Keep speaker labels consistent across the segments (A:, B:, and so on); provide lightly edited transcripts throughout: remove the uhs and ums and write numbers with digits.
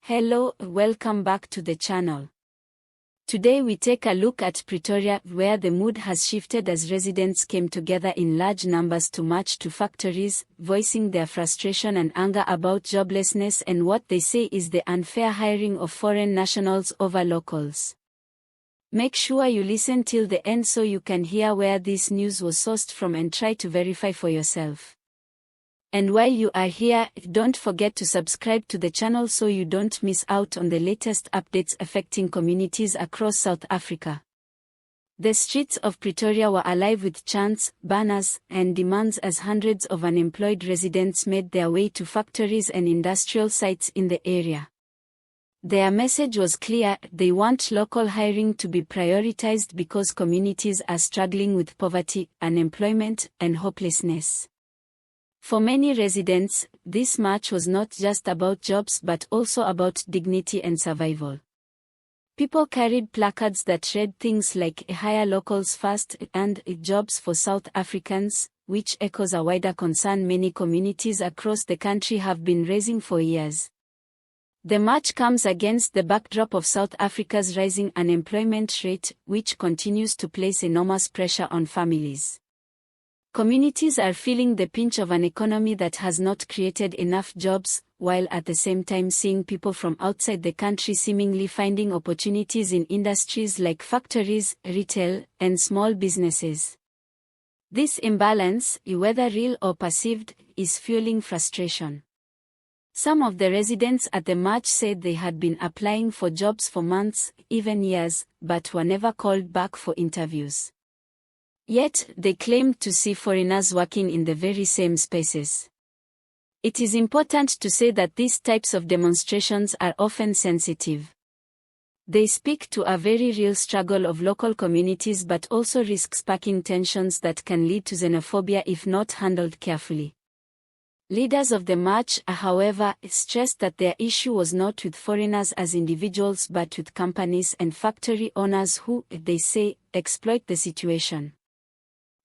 A: Hello, welcome back to the channel. Today we take a look at Pretoria, where the mood has shifted as residents came together in large numbers to march to factories, voicing their frustration and anger about joblessness and what they say is the unfair hiring of foreign nationals over locals. Make sure you listen till the end so you can hear where this news was sourced from and try to verify for yourself. And while you are here, don't forget to subscribe to the channel so you don't miss out on the latest updates affecting communities across South Africa. The streets of Pretoria were alive with chants, banners, and demands as hundreds of unemployed residents made their way to factories and industrial sites in the area. Their message was clear: they want local hiring to be prioritized because communities are struggling with poverty, unemployment, and hopelessness. For many residents, this march was not just about jobs but also about dignity and survival. People carried placards that read things like "Hire locals first" and "Jobs for South Africans," which echoes a wider concern many communities across the country have been raising for years. The march comes against the backdrop of South Africa's rising unemployment rate, which continues to place enormous pressure on families. Communities are feeling the pinch of an economy that has not created enough jobs, while at the same time seeing people from outside the country seemingly finding opportunities in industries like factories, retail, and small businesses. This imbalance, whether real or perceived, is fueling frustration. Some of the residents at the march said they had been applying for jobs for months, even years, but were never called back for interviews. Yet, they claimed to see foreigners working in the very same spaces. It is important to say that these types of demonstrations are often sensitive. They speak to a very real struggle of local communities but also risk sparking tensions that can lead to xenophobia if not handled carefully. Leaders of the march, however, stressed that their issue was not with foreigners as individuals but with companies and factory owners who, they say, exploit the situation.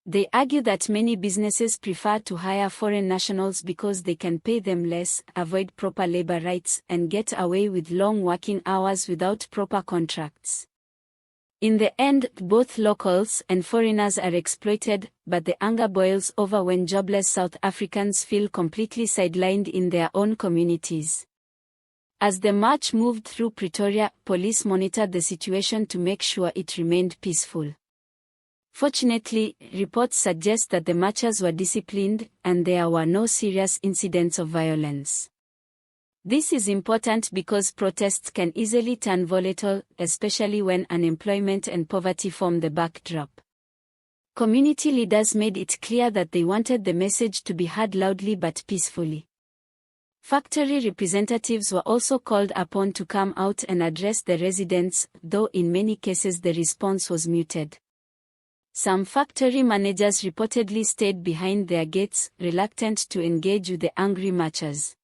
A: They argue that many businesses prefer to hire foreign nationals because they can pay them less, avoid proper labor rights, and get away with long working hours without proper contracts. In the end, both locals and foreigners are exploited, but the anger boils over when jobless South Africans feel completely sidelined in their own communities. As the march moved through Pretoria, police monitored the situation to make sure it remained peaceful. Fortunately, reports suggest that the marchers were disciplined, and there were no serious incidents of violence. This is important because protests can easily turn volatile, especially when unemployment and poverty form the backdrop. Community leaders made it clear that they wanted the message to be heard loudly but peacefully. Factory representatives were also called upon to come out and address the residents, though in many cases the response was muted. Some factory managers reportedly stayed behind their gates, reluctant to engage with the angry marchers.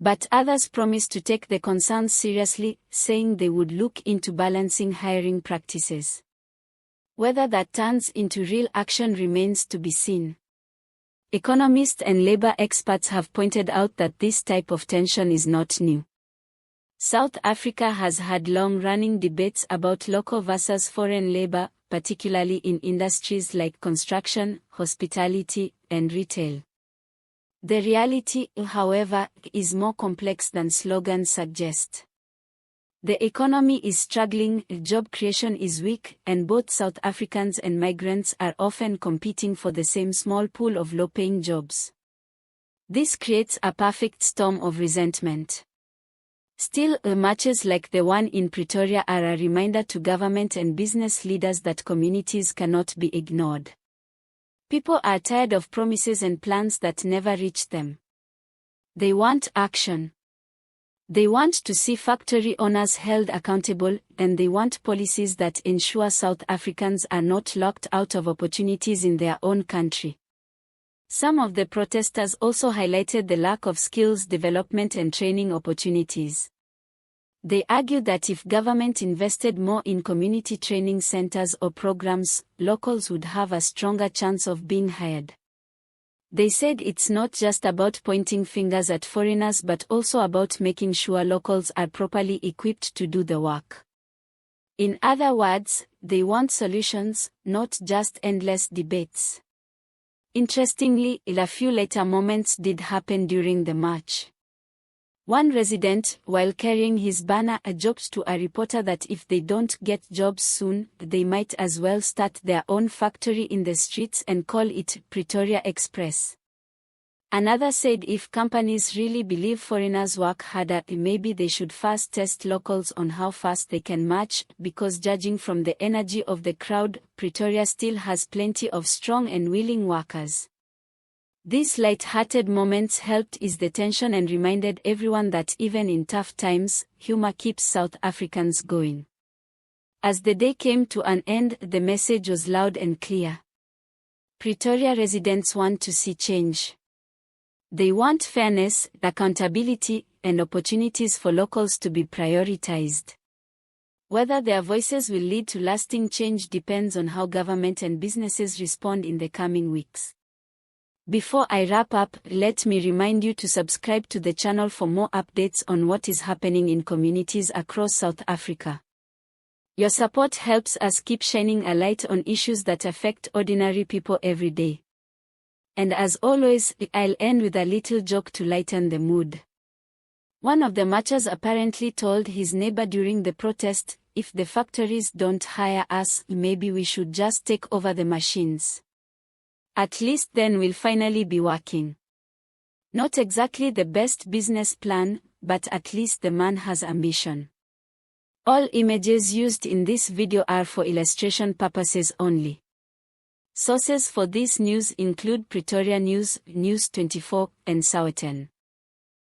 A: But others promised to take the concerns seriously, saying they would look into balancing hiring practices. Whether that turns into real action remains to be seen. Economists and labor experts have pointed out that this type of tension is not new. South Africa has had long-running debates about local versus foreign labor, particularly in industries like construction, hospitality, and retail. The reality, however, is more complex than slogans suggest. The economy is struggling, job creation is weak, and both South Africans and migrants are often competing for the same small pool of low-paying jobs. This creates a perfect storm of resentment. Still, marches like the one in Pretoria are a reminder to government and business leaders that communities cannot be ignored. People are tired of promises and plans that never reach them. They want action. They want to see factory owners held accountable, and they want policies that ensure South Africans are not locked out of opportunities in their own country. Some of the protesters also highlighted the lack of skills development and training opportunities. They argued that if government invested more in community training centers or programs, locals would have a stronger chance of being hired. They said it's not just about pointing fingers at foreigners but also about making sure locals are properly equipped to do the work. In other words, they want solutions, not just endless debates. Interestingly, a few later moments did happen during the march. One resident, while carrying his banner, joked to a reporter that if they don't get jobs soon, they might as well start their own factory in the streets and call it Pretoria Express. Another said if companies really believe foreigners work harder, maybe they should first test locals on how fast they can march, because judging from the energy of the crowd, Pretoria still has plenty of strong and willing workers. These light-hearted moments helped ease the tension and reminded everyone that even in tough times, humor keeps South Africans going. As the day came to an end, the message was loud and clear. Pretoria residents want to see change. They want fairness, accountability, and opportunities for locals to be prioritized. Whether their voices will lead to lasting change depends on how government and businesses respond in the coming weeks. Before I wrap up, let me remind you to subscribe to the channel for more updates on what is happening in communities across South Africa. Your support helps us keep shining a light on issues that affect ordinary people every day. And as always, I'll end with a little joke to lighten the mood. One of the marchers apparently told his neighbor during the protest, "If the factories don't hire us, maybe we should just take over the machines. At least then we'll finally be working." Not exactly the best business plan, but at least the man has ambition. All images used in this video are for illustration purposes only. Sources for this news include Pretoria News, News 24, and Sowetan.